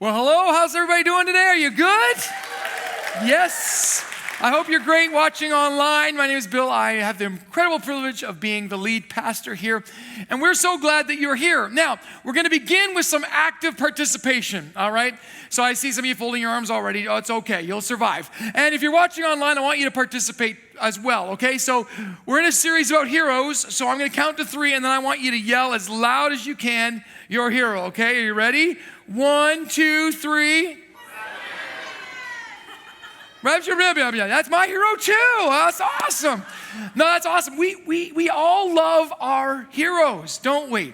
Well, hello, how's everybody doing today? Are you good? Yes. I hope you're great watching online. My name is Bill. I have the incredible privilege of being the lead pastor here, and we're so glad that you're here. Now, we're going to begin with some active participation, all right? So I see some of you folding your arms already. Oh, it's okay. You'll survive. And if you're watching online, I want you to participate as well, okay? So we're in a series about heroes, so I'm going to count to 3, and then I want you to yell as loud as you can, your hero, okay? Are you ready? 1, 2, 3. That's my hero too. That's awesome. No, that's awesome. We all love our heroes, don't we?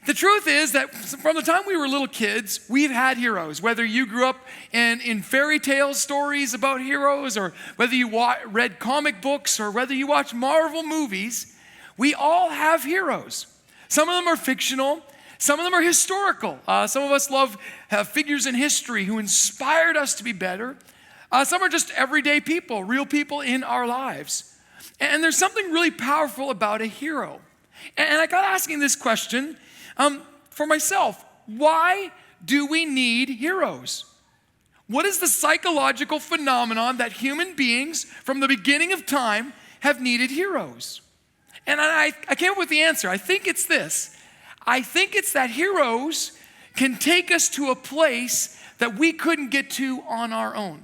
The truth is that from the time we were little kids, we've had heroes. Whether you grew up in fairy tale stories about heroes, or whether you read comic books, or whether you watch Marvel movies, we all have heroes. Some of them are fictional. Some of them are historical. Some of us love figures in history who inspired us to be better. Some are just everyday people, real people in our lives. And there's something really powerful about a hero. And I got asking this question for myself. Why do we need heroes? What is the psychological phenomenon that human beings from the beginning of time have needed heroes? And I came up with the answer. I think it's this. I think it's that heroes can take us to a place that we couldn't get to on our own.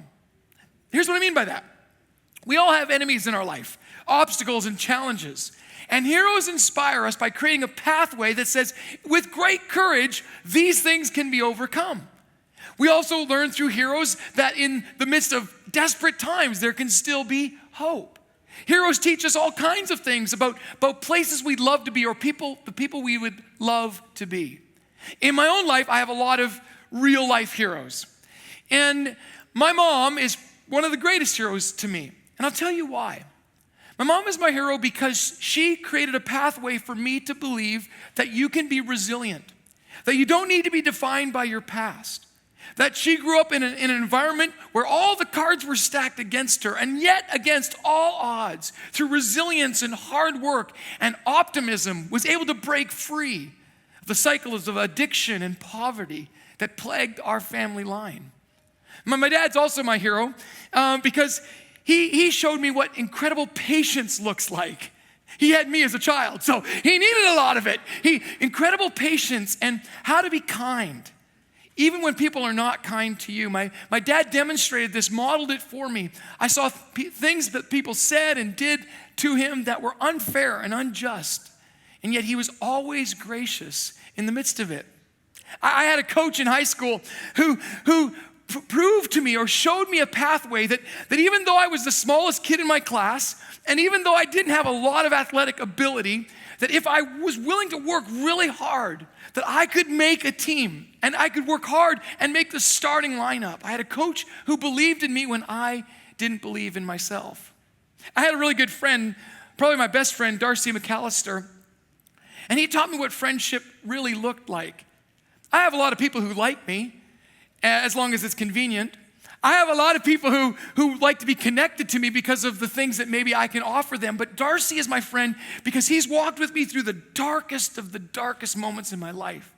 Here's what I mean by that. We all have enemies in our life, obstacles and challenges. And heroes inspire us by creating a pathway that says, with great courage, these things can be overcome. We also learn through heroes that in the midst of desperate times, there can still be hope. Heroes teach us all kinds of things about places we'd love to be, or the people we would love to be. In my own life, I have a lot of real life heroes. And my mom is one of the greatest heroes to me. And I'll tell you why. My mom is my hero because she created a pathway for me to believe that you can be resilient, that you don't need to be defined by your past, that she grew up in an environment where all the cards were stacked against her, and yet against all odds, through resilience and hard work and optimism, was able to break free of the cycles of addiction and poverty that plagued our family line. My dad's also my hero because he showed me what incredible patience looks like. He had me as a child, so he needed a lot of it. Incredible patience and how to be kind, even when people are not kind to you. My dad demonstrated this, modeled it for me. I saw things that people said and did to him that were unfair and unjust, and yet he was always gracious in the midst of it. I had a coach in high school who proved to me or showed me a pathway that even though I was the smallest kid in my class, and even though I didn't have a lot of athletic ability, that if I was willing to work really hard, that I could make a team and I could work hard and make the starting lineup. I had a coach who believed in me when I didn't believe in myself. I had a really good friend, probably my best friend, Darcy McAllister, and he taught me what friendship really looked like. I have a lot of people who like me, as long as it's convenient. I have a lot of people who like to be connected to me because of the things that maybe I can offer them. But Darcy is my friend because he's walked with me through the darkest of the darkest moments in my life.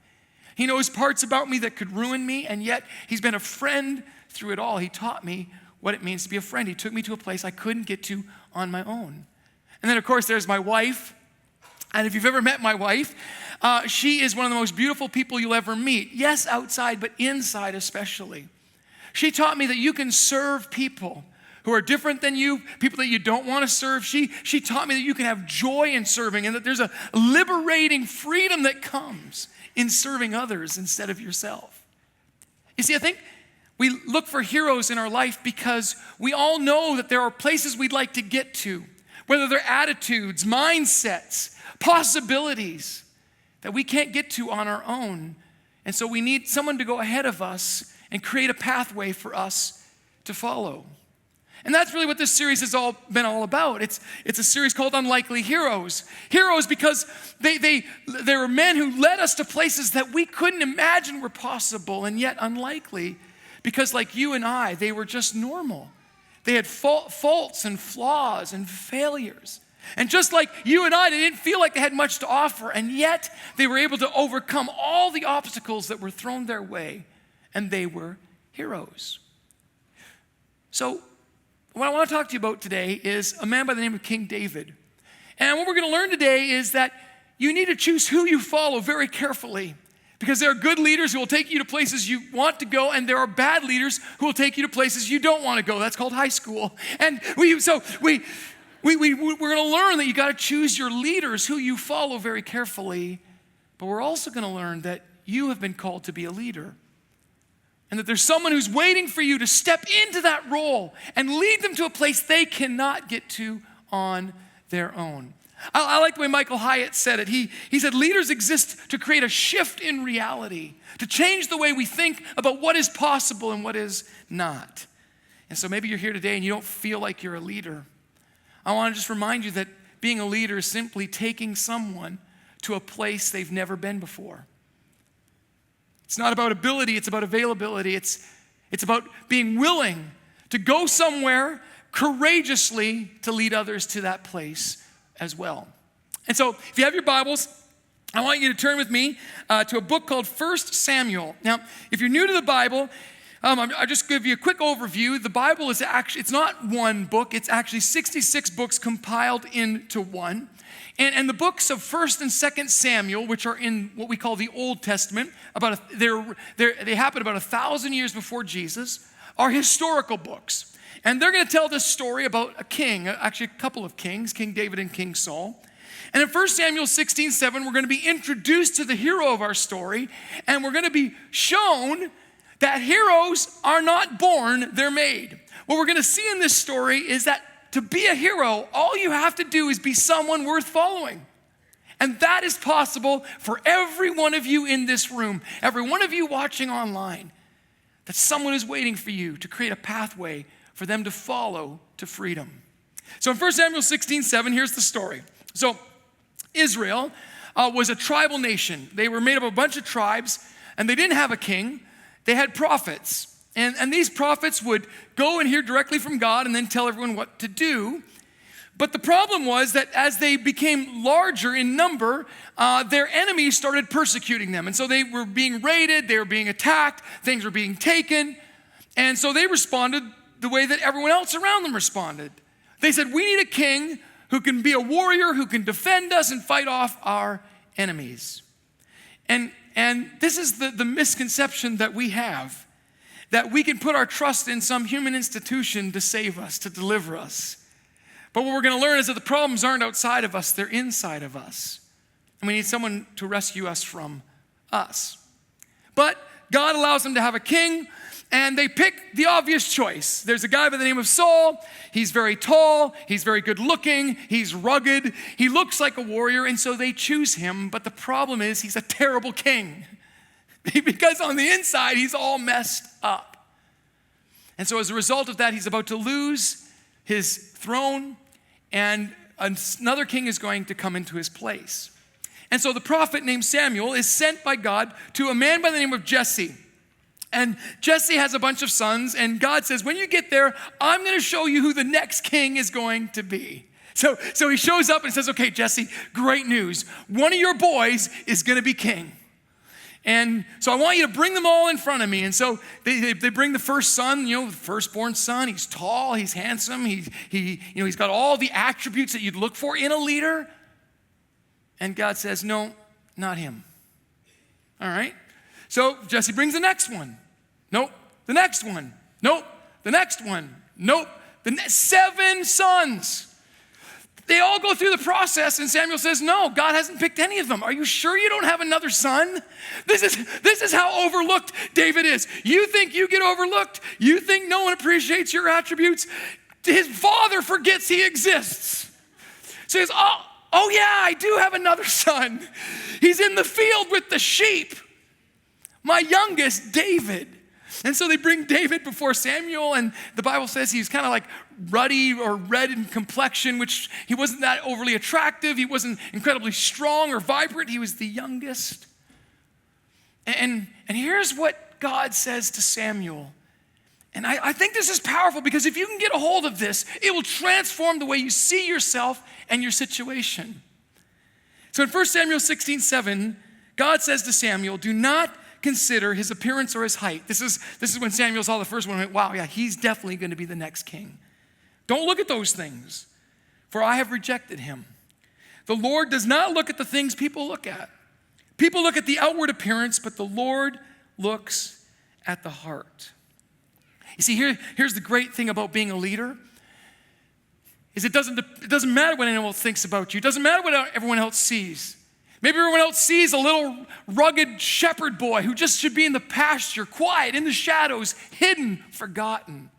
He knows parts about me that could ruin me, and yet he's been a friend through it all. He taught me what it means to be a friend. He took me to a place I couldn't get to on my own. And then, of course, there's my wife. And if you've ever met my wife, she is one of the most beautiful people you'll ever meet. Yes, outside, but inside especially. She taught me that you can serve people who are different than you, people that you don't want to serve. She taught me that you can have joy in serving, and that there's a liberating freedom that comes in serving others instead of yourself. You see, I think we look for heroes in our life because we all know that there are places we'd like to get to, whether they're attitudes, mindsets, possibilities that we can't get to on our own. And so we need someone to go ahead of us and create a pathway for us to follow. And that's really what this series has been all about. It's a series called Unlikely Heroes. Heroes because they were men who led us to places that we couldn't imagine were possible, and yet unlikely because, like you and I, they were just normal. They had faults and flaws and failures. And just like you and I, they didn't feel like they had much to offer, and yet they were able to overcome all the obstacles that were thrown their way and they were heroes. So what I want to talk to you about today is a man by the name of King David. And what we're going to learn today is that you need to choose who you follow very carefully, because there are good leaders who will take you to places you want to go, and there are bad leaders who will take you to places you don't want to go. That's called high school. And we're going to learn that you got to choose your leaders who you follow very carefully. But we're also going to learn that you have been called to be a leader, and that there's someone who's waiting for you to step into that role and lead them to a place they cannot get to on their own. I like the way Michael Hyatt said it. He said, leaders exist to create a shift in reality, to change the way we think about what is possible and what is not. And so maybe you're here today and you don't feel like you're a leader. I want to just remind you that being a leader is simply taking someone to a place they've never been before. It's not about ability, it's about availability. It's about being willing to go somewhere courageously to lead others to that place as well. And so if you have your Bibles, I want you to turn with me to a book called 1 Samuel. Now, if you're new to the Bible, I'll just give you a quick overview. The Bible is actually, it's not one book, it's actually 66 books compiled into one. And the books of 1st and 2nd Samuel, which are in what we call the Old Testament, they happened about 1,000 years before Jesus, are historical books. And they're going to tell this story about a king, actually a couple of kings, King David and King Saul. And in 1 Samuel 16:7, we're going to be introduced to the hero of our story, and we're going to be shown that heroes are not born, they're made. What we're going to see in this story is that to be a hero, all you have to do is be someone worth following. And that is possible for every one of you in this room, every one of you watching online, that someone is waiting for you to create a pathway for them to follow to freedom. So in 1 Samuel 16:7, here's the story. So Israel was a tribal nation. They were made up of a bunch of tribes, and they didn't have a king. They had prophets. And these prophets would go and hear directly from God and then tell everyone what to do. But the problem was that as they became larger in number, their enemies started persecuting them. And so they were being raided, they were being attacked, things were being taken. And so they responded the way that everyone else around them responded. They said, we need a king who can be a warrior, who can defend us and fight off our enemies. And this is the misconception that we have, that we can put our trust in some human institution to save us, to deliver us. But what we're going to learn is that the problems aren't outside of us, they're inside of us. And we need someone to rescue us from us. But God allows them to have a king, and they pick the obvious choice. There's a guy by the name of Saul. He's very tall. He's very good looking. He's rugged. He looks like a warrior, and so they choose him. But the problem is he's a terrible king because on the inside, he's all messed up. And so as a result of that, he's about to lose his throne, and another king is going to come into his place. And so the prophet named Samuel is sent by God to a man by the name of Jesse. And Jesse has a bunch of sons, and God says, when you get there, I'm going to show you who the next king is going to be. So he shows up and says, okay, Jesse, great news. One of your boys is going to be king. And so I want you to bring them all in front of me. And so they bring the first son, the firstborn son. He's tall, he's handsome, he's got all the attributes that you'd look for in a leader. And God says, no, not him. All right. So Jesse brings the next one. Nope. The next one. Nope. The next one. Nope. 7 sons. They all go through the process, and Samuel says, no, God hasn't picked any of them. Are you sure you don't have another son? This is how overlooked David is. You think you get overlooked? You think no one appreciates your attributes? His father forgets he exists. So he says, oh yeah, I do have another son. He's in the field with the sheep. My youngest, David. And so they bring David before Samuel, and the Bible says he was kind of like ruddy or red in complexion, which he wasn't that overly attractive. He wasn't incredibly strong or vibrant. He was the youngest. And here's what God says to Samuel. And I think this is powerful, because if you can get a hold of this, it will transform the way you see yourself and your situation. So in 1 Samuel 16:7, God says to Samuel, do not consider his appearance or his height. This is when Samuel saw the first one and went, wow, yeah, he's definitely going to be the next king. Don't look at those things, for I have rejected him. The Lord does not look at the things people look at. People look at the outward appearance, but the Lord looks at the heart. You see, here's the great thing about being a leader, is it doesn't matter what anyone else thinks about you. It doesn't matter what everyone else sees. Maybe everyone else sees a little rugged shepherd boy who just should be in the pasture, quiet, in the shadows, hidden, forgotten.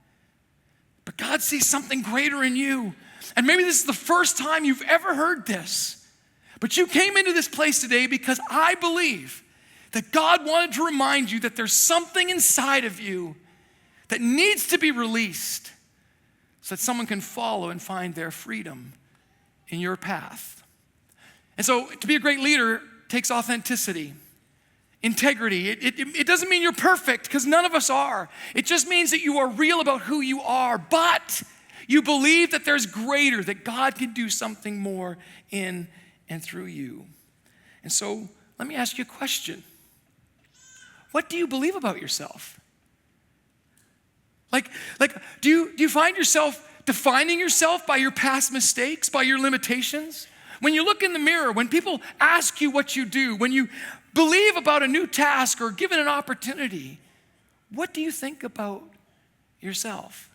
But God sees something greater in you. And maybe this is the first time you've ever heard this. But you came into this place today because I believe that God wanted to remind you that there's something inside of you that needs to be released so that someone can follow and find their freedom in your path. And so to be a great leader takes authenticity, integrity. It doesn't mean you're perfect, because none of us are. It just means that you are real about who you are, but you believe that there's greater, that God can do something more in and through you. And so let me ask you a question. What do you believe about yourself? Like, do you find yourself defining yourself by your past mistakes, by your limitations? When you look in the mirror, when people ask you what you do, when you believe about a new task or given an opportunity, what do you think about yourself?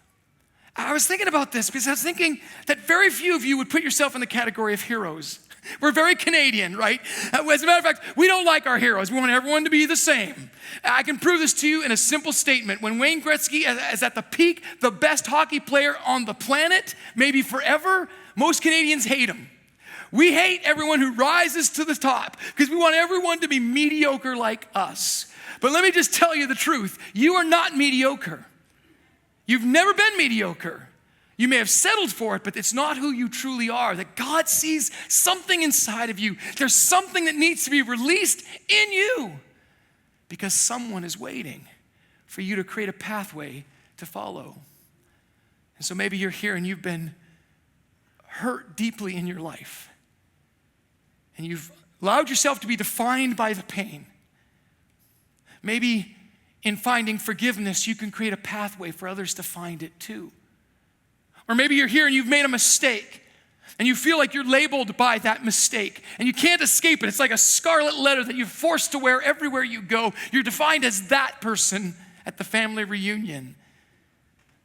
I was thinking about this because I was thinking that very few of you would put yourself in the category of heroes. We're very Canadian, right? As a matter of fact, we don't like our heroes. We want everyone to be the same. I can prove this to you in a simple statement. When Wayne Gretzky is at the peak, the best hockey player on the planet, maybe forever, most Canadians hate him. We hate everyone who rises to the top because we want everyone to be mediocre like us. But let me just tell you the truth. You are not mediocre. You've never been mediocre. You may have settled for it, but it's not who you truly are. That God sees something inside of you. There's something that needs to be released in you because someone is waiting for you to create a pathway to follow. And so maybe you're here and you've been hurt deeply in your life. And you've allowed yourself to be defined by the pain. Maybe in finding forgiveness, you can create a pathway for others to find it too. Or maybe you're here and you've made a mistake and you feel like you're labeled by that mistake and you can't escape it. It's like a scarlet letter that you're forced to wear everywhere you go. You're defined as that person at the family reunion.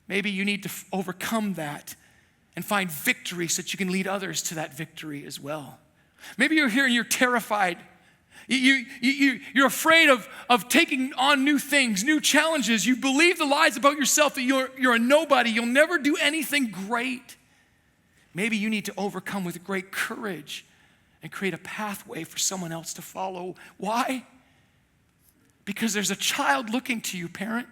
Maybe you need to overcome that and find victory so that you can lead others to that victory as well. Maybe you're here and you're terrified. You're afraid of taking on new things, new challenges. You believe the lies about yourself that you're a nobody. You'll never do anything great. Maybe you need to overcome with great courage and create a pathway for someone else to follow. Why? Because there's a child looking to you, parent.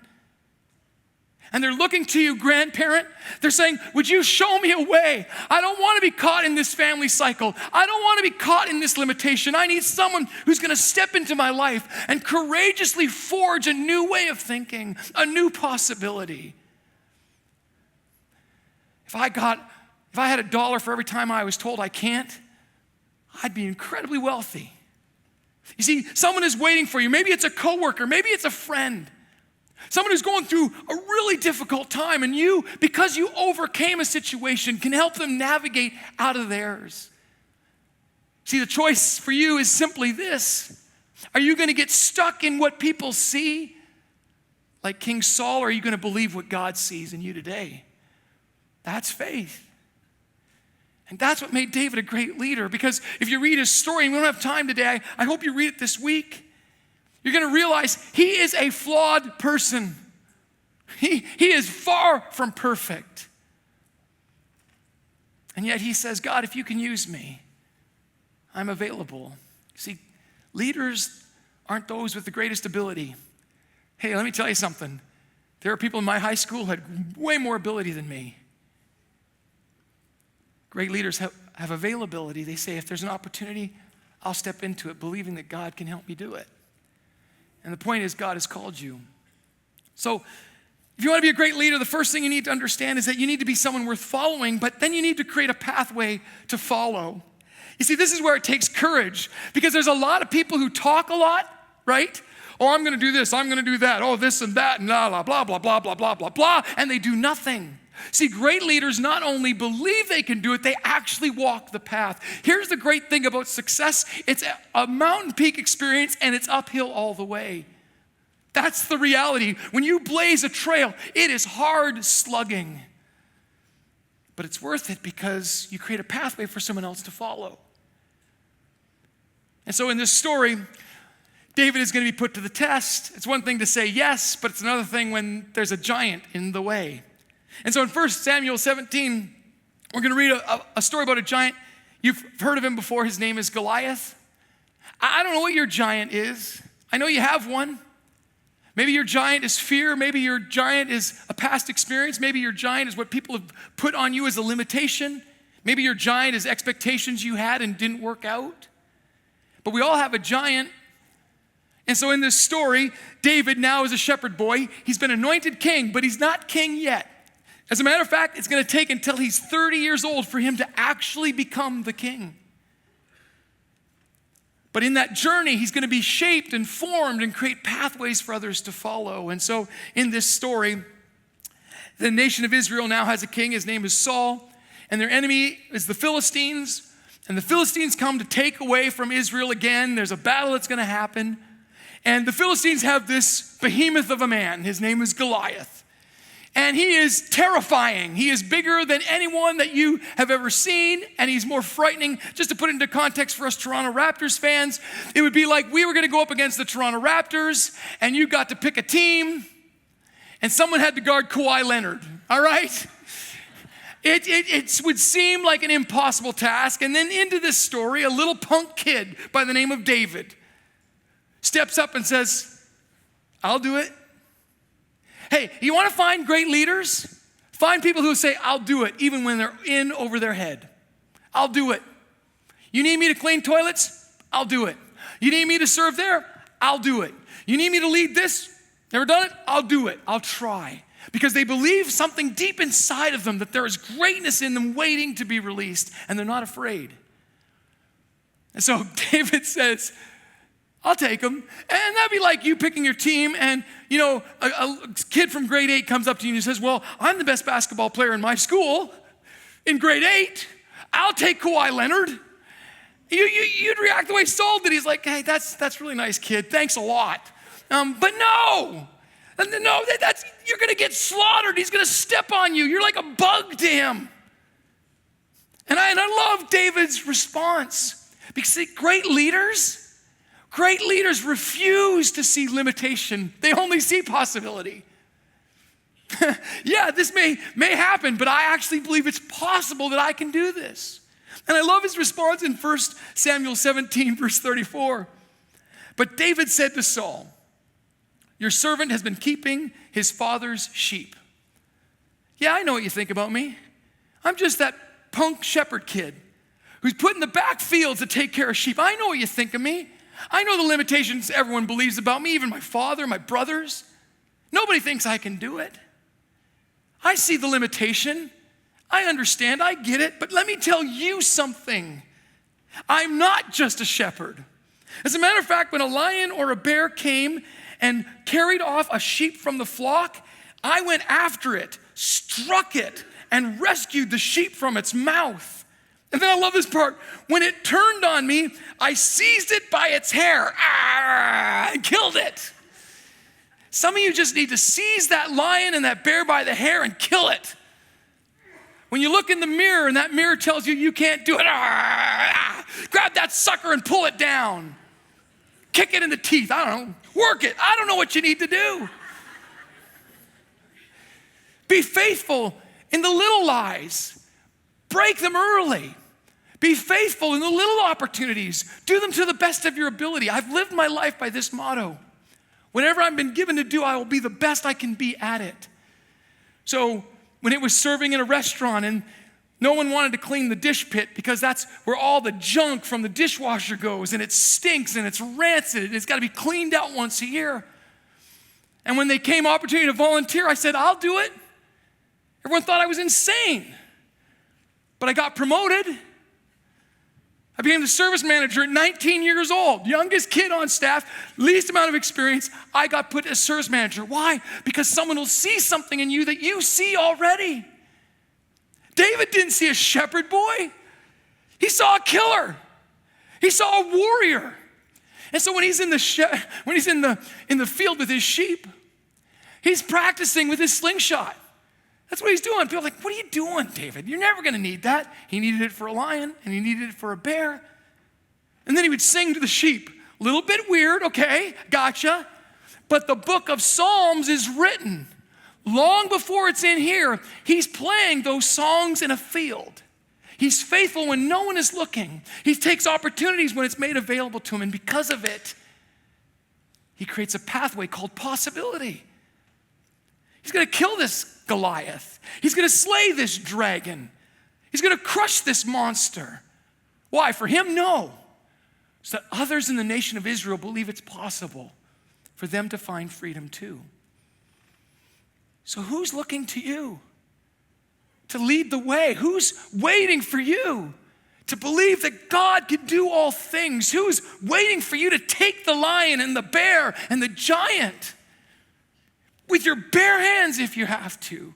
And they're looking to you, grandparent. They're saying, would you show me a way? I don't want to be caught in this family cycle. I don't want to be caught in this limitation. I need someone who's going to step into my life and courageously forge a new way of thinking, a new possibility. If I had $1 for every time I was told I can't, I'd be incredibly wealthy. You see, someone is waiting for you. Maybe it's a coworker. Maybe it's a friend. Someone who's going through a really difficult time, and you, because you overcame a situation, can help them navigate out of theirs. See, the choice for you is simply this. Are you going to get stuck in what people see, like King Saul, or are you going to believe what God sees in you today? That's faith. And that's what made David a great leader, because if you read his story, and we don't have time today, I hope you read it this week, you're going to realize he is a flawed person. He is far from perfect. And yet he says, God, if you can use me, I'm available. See, leaders aren't those with the greatest ability. Hey, let me tell you something. There are people in my high school who had way more ability than me. Great leaders have availability. They say, if there's an opportunity, I'll step into it, believing that God can help me do it. And the point is, God has called you. So if you want to be a great leader, the first thing you need to understand is that you need to be someone worth following, but then you need to create a pathway to follow. You see, this is where it takes courage, because there's a lot of people who talk a lot, right? Oh, I'm going to do this, I'm going to do that. Oh, this and that, and blah, blah, blah, blah, blah, blah, blah, blah, blah, and they do nothing. See, great leaders not only believe they can do it, they actually walk the path. Here's the great thing about success. It's a mountain peak experience, and it's uphill all the way. That's the reality. When you blaze a trail, it is hard slugging. But it's worth it because you create a pathway for someone else to follow. And so in this story, David is going to be put to the test. It's one thing to say yes, but it's another thing when there's a giant in the way. And so in 1 Samuel 17, we're going to read a story about a giant. You've heard of him before. His name is Goliath. I don't know what your giant is. I know you have one. Maybe your giant is fear. Maybe your giant is a past experience. Maybe your giant is what people have put on you as a limitation. Maybe your giant is expectations you had and didn't work out. But we all have a giant. And so in this story, David now is a shepherd boy. He's been anointed king, but he's not king yet. As a matter of fact, it's going to take until he's 30 years old for him to actually become the king. But in that journey, he's going to be shaped and formed and create pathways for others to follow. And so in this story, the nation of Israel now has a king. His name is Saul. And their enemy is the Philistines. And the Philistines come to take away from Israel again. There's a battle that's going to happen. And the Philistines have this behemoth of a man. His name is Goliath. And he is terrifying. He is bigger than anyone that you have ever seen, and he's more frightening. Just to put it into context for us Toronto Raptors fans, it would be like we were going to go up against the Toronto Raptors, and you got to pick a team, and someone had to guard Kawhi Leonard, all right? It would seem like an impossible task. And then into this story, a little punk kid by the name of David steps up and says, I'll do it. Hey, you want to find great leaders? Find people who say, I'll do it, even when they're in over their head. I'll do it. You need me to clean toilets? I'll do it. You need me to serve there? I'll do it. You need me to lead this? Never done it? I'll do it. I'll try. Because they believe something deep inside of them, that there is greatness in them waiting to be released, and they're not afraid. And so David says, I'll take them. And that'd be like you picking your team, and a kid from grade 8 comes up to you and says, well, I'm the best basketball player in my school in grade 8. I'll take Kawhi Leonard. You'd react the way Saul did. He's like, hey, that's really nice, kid. Thanks a lot. But no, you're going to get slaughtered. He's going to step on you. You're like a bug to him. And I love David's response, because see, great leaders refuse to see limitation. They only see possibility. Yeah, this may happen, but I actually believe it's possible that I can do this. And I love his response in 1 Samuel 17, verse 34. But David said to Saul, your servant has been keeping his father's sheep. Yeah, I know what you think about me. I'm just that punk shepherd kid who's put in the back fields to take care of sheep. I know what you think of me. I know the limitations everyone believes about me, even my father, my brothers. Nobody thinks I can do it. I see the limitation. I understand, I get it, but let me tell you something. I'm not just a shepherd. As a matter of fact, when a lion or a bear came and carried off a sheep from the flock, I went after it, struck it, and rescued the sheep from its mouth. And then I love this part. When it turned on me, I seized it by its hair and killed it. Some of you just need to seize that lion and that bear by the hair and kill it. When you look in the mirror and that mirror tells you you can't do it, grab that sucker and pull it down. Kick it in the teeth. I don't know. Work it. I don't know what you need to do. Be faithful in the little lies. Break them early. Be faithful in the little opportunities. Do them to the best of your ability. I've lived my life by this motto. Whatever I've been given to do, I will be the best I can be at it. So when it was serving in a restaurant and no one wanted to clean the dish pit because that's where all the junk from the dishwasher goes, and it stinks and it's rancid and it's got to be cleaned out once a year. And when they came opportunity to volunteer, I said, I'll do it. Everyone thought I was insane. But I got promoted. I became the service manager at 19 years old, youngest kid on staff, least amount of experience. I got put as service manager. Why? Because someone will see something in you that you see already. David didn't see a shepherd boy. He saw a killer. He saw a warrior. And so when he's in the field with his sheep, he's practicing with his slingshot. That's what he's doing. People are like, what are you doing, David? You're never going to need that. He needed it for a lion, and he needed it for a bear. And then he would sing to the sheep. A little bit weird, okay, gotcha. But the book of Psalms is written long before it's in here. He's playing those songs in a field. He's faithful when no one is looking. He takes opportunities when it's made available to him. And because of it, he creates a pathway called possibility. He's going to kill this Goliath. He's going to slay this dragon. He's going to crush this monster. Why? For him? No. So that others in the nation of Israel believe it's possible for them to find freedom too. So who's looking to you to lead the way? Who's waiting for you to believe that God can do all things? Who's waiting for you to take the lion and the bear and the giant with your bare hands if you have to,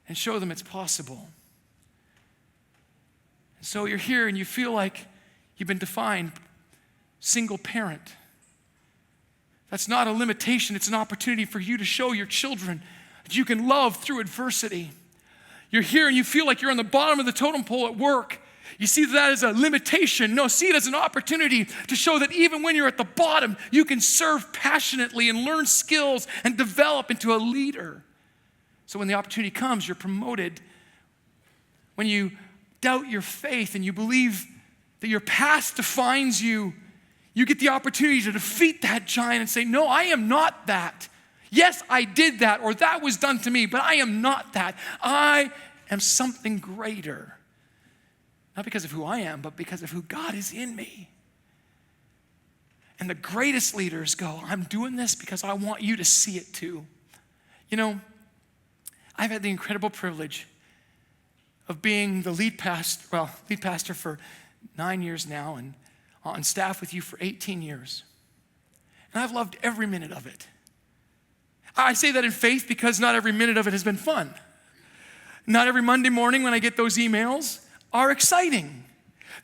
and show them it's possible? And so you're here and you feel like you've been defined single parent. That's not a limitation. It's an opportunity for you to show your children that you can love through adversity. You're here and you feel like you're on the bottom of the totem pole at work. You see that as a limitation. No, see it as an opportunity to show that even when you're at the bottom, you can serve passionately and learn skills and develop into a leader. So when the opportunity comes, you're promoted. When you doubt your faith and you believe that your past defines you, you get the opportunity to defeat that giant and say, no, I am not that. Yes, I did that, or that was done to me, but I am not that. I am something greater. Not because of who I am, but because of who God is in me. And the greatest leaders go, I'm doing this because I want you to see it too. You know, I've had the incredible privilege of being the lead pastor for 9 years now, and on staff with you for 18 years. And I've loved every minute of it. I say that in faith because not every minute of it has been fun. Not every Monday morning when I get those emails are exciting.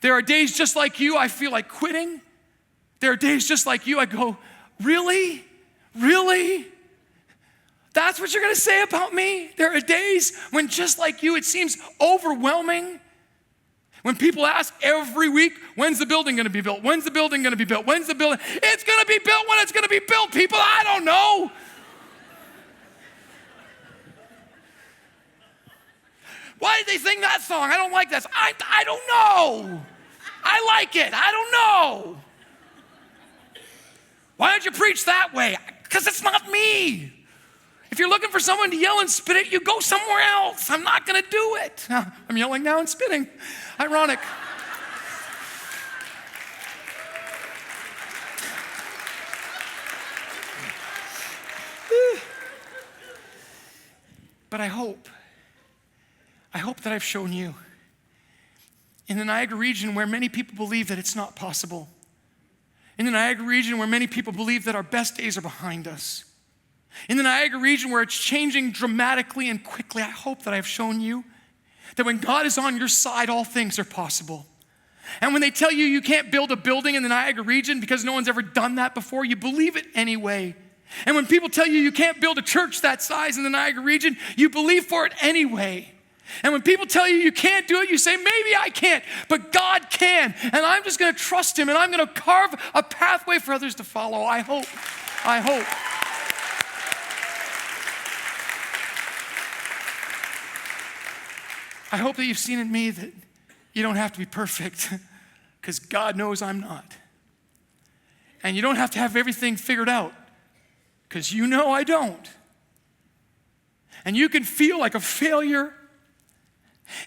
There are days just like you, I feel like quitting. There are days just like you, I go, really? Really? That's what you're going to say about me? There are days when just like you, it seems overwhelming. When people ask every week, when's the building going to be built? When's the building going to be built? When's the building? It's going to be built when it's going to be built, people. I don't know. Why did they sing that song? I don't like that song. I don't know. I like it. I don't know. Why don't you preach that way? Because it's not me. If you're looking for someone to yell and spit at you, go somewhere else. I'm not going to do it. I'm yelling now and spitting. Ironic. But I hope that I've shown you in the Niagara region where many people believe that it's not possible. In the Niagara region where many people believe that our best days are behind us. In the Niagara region where it's changing dramatically and quickly, I hope that I've shown you that when God is on your side, all things are possible. And when they tell you you can't build a building in the Niagara region because no one's ever done that before, you believe it anyway. And when people tell you you can't build a church that size in the Niagara region, you believe for it anyway. And when people tell you you can't do it, you say, maybe I can't, but God can. And I'm just going to trust him, and I'm going to carve a pathway for others to follow. I hope. I hope that you've seen in me that you don't have to be perfect because God knows I'm not. And you don't have to have everything figured out because you know I don't. And you can feel like a failure,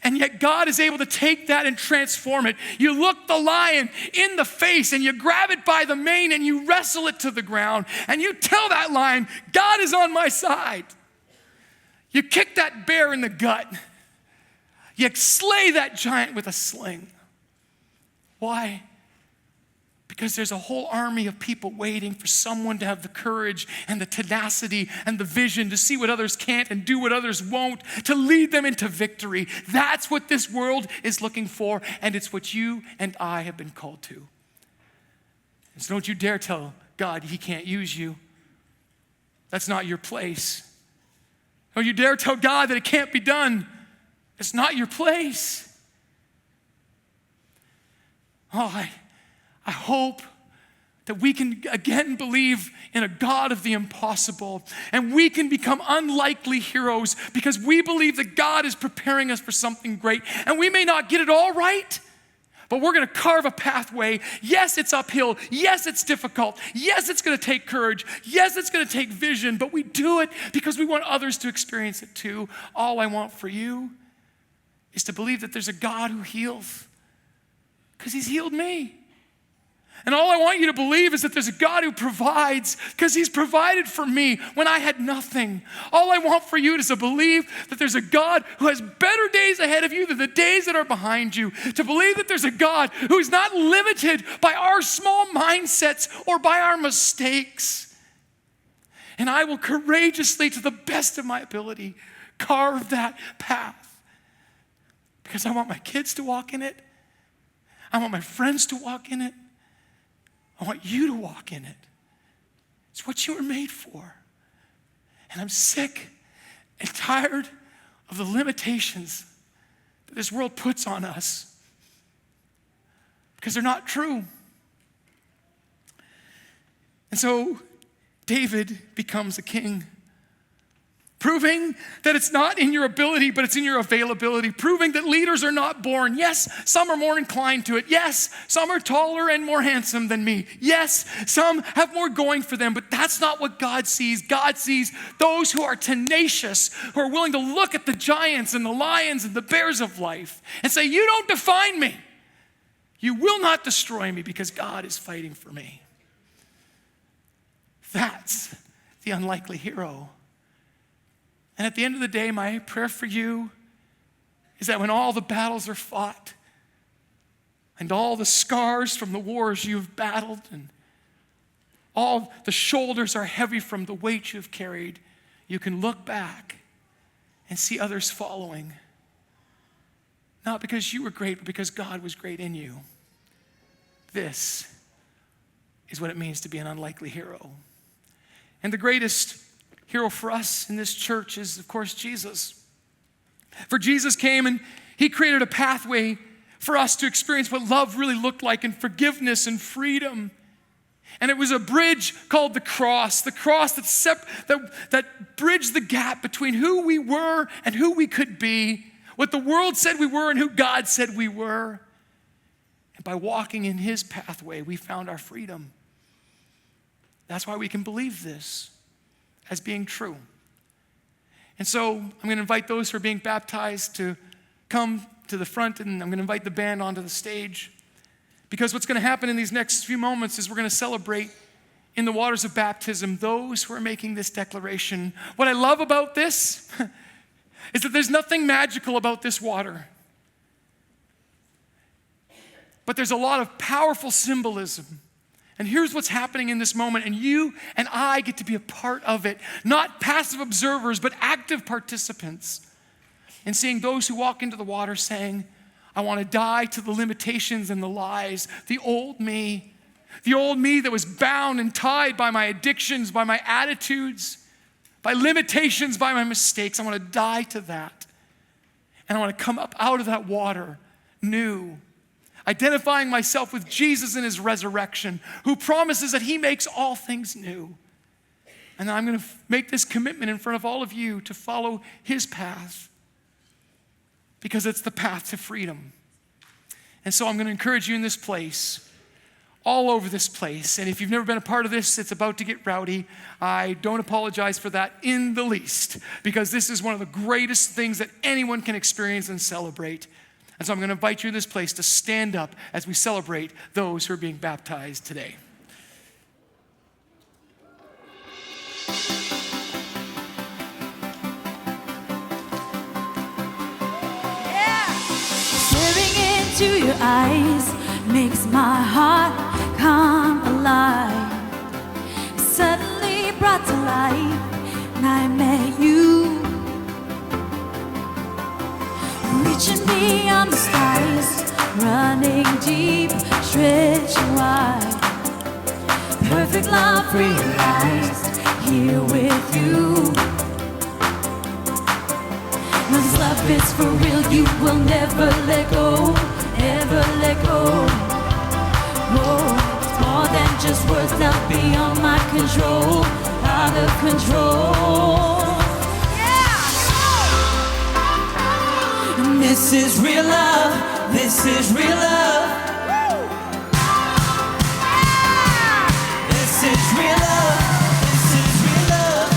and yet God is able to take that and transform it. You look the lion in the face and you grab it by the mane and you wrestle it to the ground and you tell that lion, God is on my side. You kick that bear in the gut. You slay that giant with a sling. Why? Because there's a whole army of people waiting for someone to have the courage and the tenacity and the vision to see what others can't and do what others won't, to lead them into victory. That's what this world is looking for, and it's what you and I have been called to. And so don't you dare tell God he can't use you. That's not your place. Don't you dare tell God that it can't be done. It's not your place. Oh, I hope that we can again believe in a God of the impossible, and we can become unlikely heroes because we believe that God is preparing us for something great. And we may not get it all right, but we're going to carve a pathway. Yes, it's uphill. Yes, it's difficult. Yes, it's going to take courage. Yes, it's going to take vision, but we do it because we want others to experience it too. All I want for you is to believe that there's a God who heals, because he's healed me. And all I want you to believe is that there's a God who provides, because he's provided for me when I had nothing. All I want for you is to believe that there's a God who has better days ahead of you than the days that are behind you. To believe that there's a God who is not limited by our small mindsets or by our mistakes. And I will courageously, to the best of my ability, carve that path. Because I want my kids to walk in it. I want my friends to walk in it. I want you to walk in it. It's what you were made for. And I'm sick and tired of the limitations that this world puts on us, because they're not true. And so David becomes a king, proving that it's not in your ability, but it's in your availability. Proving that leaders are not born. Yes, some are more inclined to it. Yes, some are taller and more handsome than me. Yes, some have more going for them, but that's not what God sees. God sees those who are tenacious, who are willing to look at the giants and the lions and the bears of life and say, you don't define me. You will not destroy me, because God is fighting for me. That's the unlikely hero. And at the end of the day, my prayer for you is that when all the battles are fought and all the scars from the wars you've battled and all the shoulders are heavy from the weight you've carried, you can look back and see others following. Not because you were great, but because God was great in you. This is what it means to be an unlikely hero. And the greatest hero for us in this church is, of course, Jesus. For Jesus came and he created a pathway for us to experience what love really looked like, and forgiveness and freedom. And it was a bridge called the cross that bridged the gap between who we were and who we could be, what the world said we were and who God said we were. And by walking in his pathway, we found our freedom. That's why we can believe this as being true. And so I'm going to invite those who are being baptized to come to the front, and I'm going to invite the band onto the stage, because what's going to happen in these next few moments is we're going to celebrate in the waters of baptism those who are making this declaration. What I love about this is that there's nothing magical about this water, but there's a lot of powerful symbolism. And here's what's happening in this moment, and you and I get to be a part of it, not passive observers, but active participants in seeing those who walk into the water saying, I want to die to the limitations and the lies, the old me that was bound and tied by my addictions, by my attitudes, by limitations, by my mistakes. I want to die to that. And I want to come up out of that water new, identifying myself with Jesus in his resurrection, who promises that he makes all things new. And I'm going to make this commitment in front of all of you to follow his path, because it's the path to freedom. And so I'm going to encourage you in this place, all over this place. And if you've never been a part of this, it's about to get rowdy. I don't apologize for that in the least, because this is one of the greatest things that anyone can experience and celebrate. And so I'm going to invite you in this place to stand up as we celebrate those who are being baptized today. Yeah. Staring into your eyes, makes my heart come alive. Suddenly brought to life, and I met you. Reaching beyond the skies, running deep, stretching wide. Perfect love realized here with you. When this love is for real, you will never let go, never let go. Oh, it's more than just words, now beyond my control, out of control. Yeah! And this is real love, this is real love. This is real love, this is real love.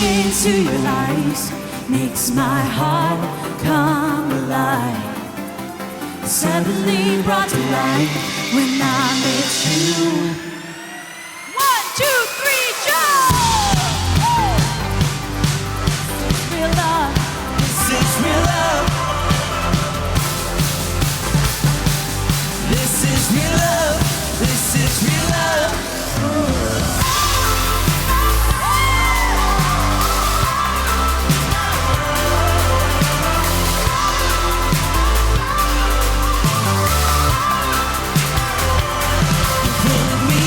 Into your eyes makes my heart come alive. Suddenly brought to life when I met you. 1, 2, 3, jump! Real love. This is real love. This is real love. This is real love. Me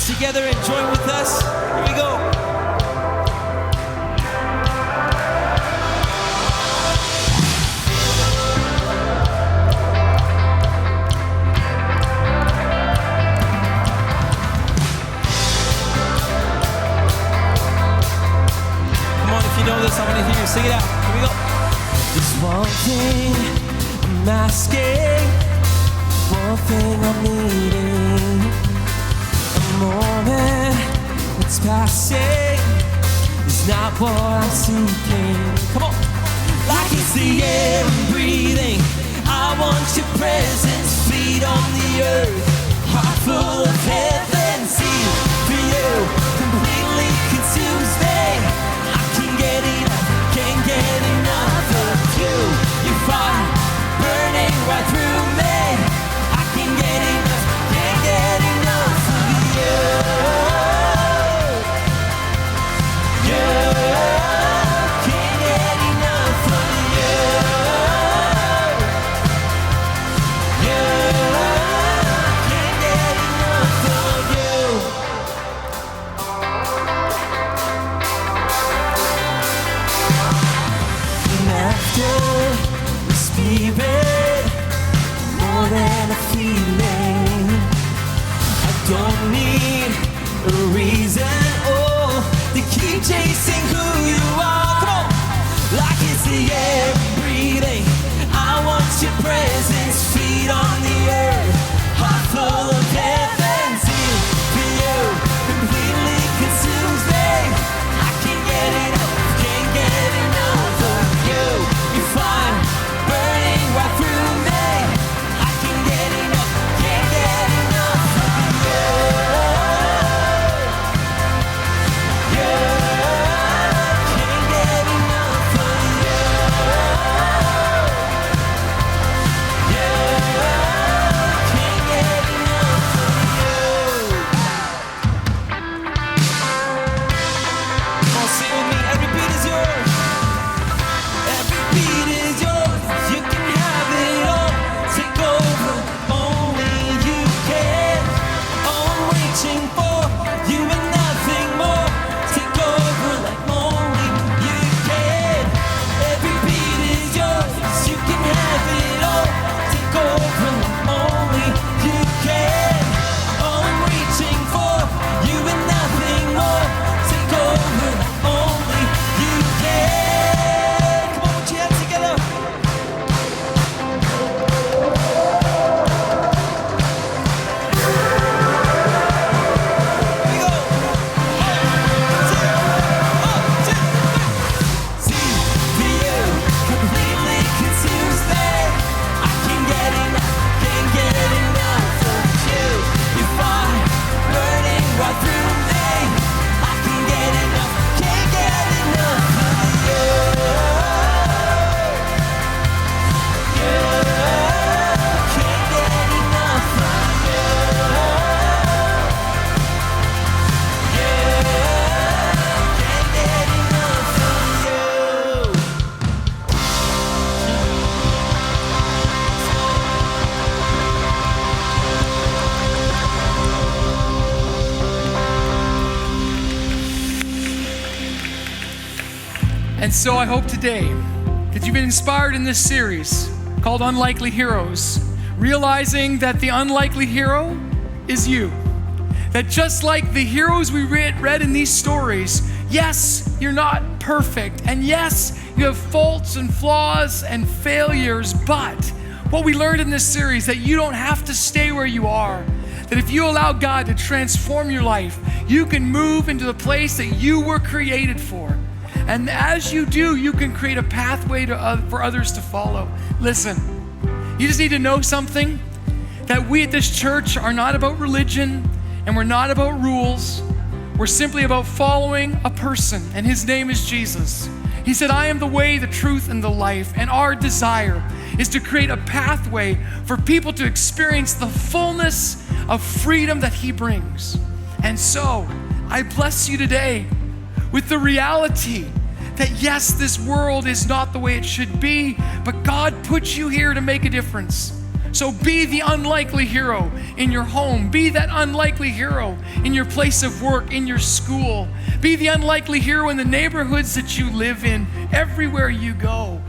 together and join with us. Here we go. Come on, if you know this, I want to hear you sing it out. Here we go. There's one thing I'm asking, one thing I'm needing. A moment that's passing is not what I'm seeking. Come on. Like it's the air I'm breathing. I want your presence, feet on the earth, heart full of heaven. See for you completely consumes me. I can't get enough of you. Your fire burning right through me. I can't get enough of you. Can't get enough of you. Can't get enough of you. And after the spirit, more than a feeling, I don't need a reason, to keep chasing who you are. Come on. Like it's the air I'm breathing. I want your presence, feet on the earth, heart full of heaven. See for you completely consumes me. I can't get enough of you. Your fire burning right through me. I can't get enough of you. Can't get enough of you. Can't get enough of you. Come on, sing with me. Every beat is yours. Every beat is yours. You can have it all. Take over. Only you can. All I'm reaching for, you and nothing more. Take over like only you can. Every beat is yours. You can have it all. Take over like only you can. All I'm reaching for, you and nothing more. Take over like only you can. Come on, put your hands together. Here we go. See for you completely consumes me. I can't get enough of you. Your fire burning right through me. I can't get enough of you. Can't get enough of you. Can't get enough of you. And so I hope today that you've been inspired in this series called Unlikely Heroes, realizing that the unlikely hero is you. That just like the heroes we read in these stories, yes, you're not perfect, and yes, you have faults and flaws and failures, but what we learned in this series, that you don't have to stay where you are. That if you allow God to transform your life, you can move into the place that you were created for. And as you do, you can create a pathway for others to follow. Listen, you just need to know something, that we at this church are not about religion and we're not about rules. We're simply about following a person, and his name is Jesus. He said, I am the way, the truth, and the life. And our desire is to create a pathway for people to experience the fullness of freedom that he brings. And so I bless you today with the reality that yes, this world is not the way it should be, but God put you here to make a difference. So be the unlikely hero in your home. Be that unlikely hero in your place of work, in your school. Be the unlikely hero in the neighborhoods that you live in, everywhere you go,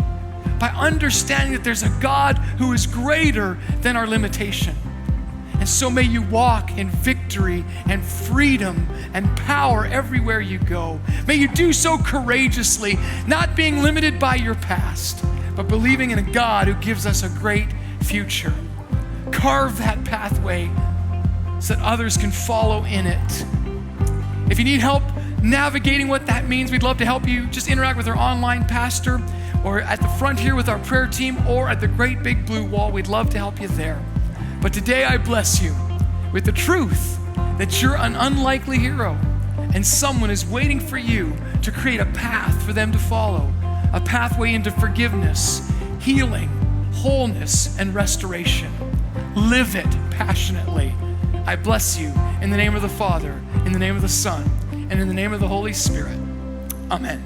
by understanding that there's a God who is greater than our limitation. And so may you walk in victory and freedom and power everywhere you go. May you do so courageously, not being limited by your past, but believing in a God who gives us a great future. Carve that pathway so that others can follow in it. If you need help navigating what that means, we'd love to help you. Just interact with our online pastor, or at the front here with our prayer team, or at the great big blue wall. We'd love to help you there. But today I bless you with the truth that you're an unlikely hero, and someone is waiting for you to create a path for them to follow, a pathway into forgiveness, healing, wholeness, and restoration. Live it passionately. I bless you in the name of the Father, in the name of the Son, and in the name of the Holy Spirit. Amen.